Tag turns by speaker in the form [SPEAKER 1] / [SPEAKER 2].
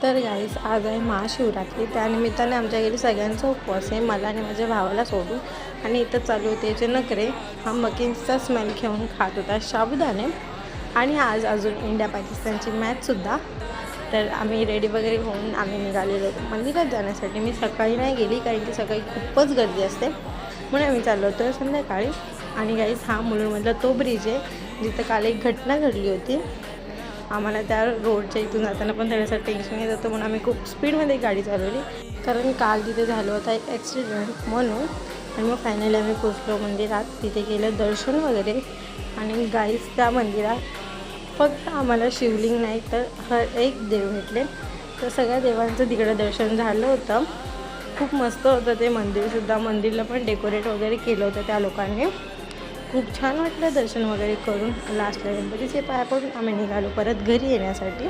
[SPEAKER 1] तर गाईस आज आहे महाशिवरात्री, त्यानिमित्ताने आमच्या घरी सगळ्यांचा उपवास आहे, मला आणि माझ्या भावाला सोडून. आणि इथं चालू होते याचे नखरे. हा मकीन्सचा स्मेल घेऊन खात होता साबुदाणे. आणि आज अजून इंडिया पाकिस्तानची मॅचसुद्धा. तर आम्ही रेडी वगैरे होऊन आम्ही निघालेलो मंदिरात जाण्यासाठी. मी सकाळी नाही गेली कारण की सकाळी खूपच गर्दी असते, म्हणून आम्ही चाललो होतो संध्याकाळी. आणि गाईस हा मुलुंडमधला तो ब्रिज आहे जिथं काल एक घटना घडली होती. आम्हाला त्या रोडच्या इथून जाताना पण थोडंसं टेन्शन येत होतं, म्हणून आम्ही खूप स्पीडमध्ये गाडी चालवली कारण काल तिथे झालं होता एक ॲक्सिडेंट म्हणून. आणि मग फायनली आम्ही पोचलो मंदिरात, तिथे गेलं दर्शन वगैरे. आणि गाईस त्या मंदिरात फक्त आम्हाला शिवलिंग नाही तर हर एक देव भेटले. तर सगळ्या देवांचं तिकडं दर्शन झालं होतं. खूप मस्त होतं ते मंदिरसुद्धा. मंदिरला पण डेकोरेट वगैरे केलं होतं त्या लोकांनी. खूप छान वाटलं दर्शन वगैरे करून. लास्टला गणपतीचे पाया पडून आम्ही निघालो परत घरी येण्यासाठी.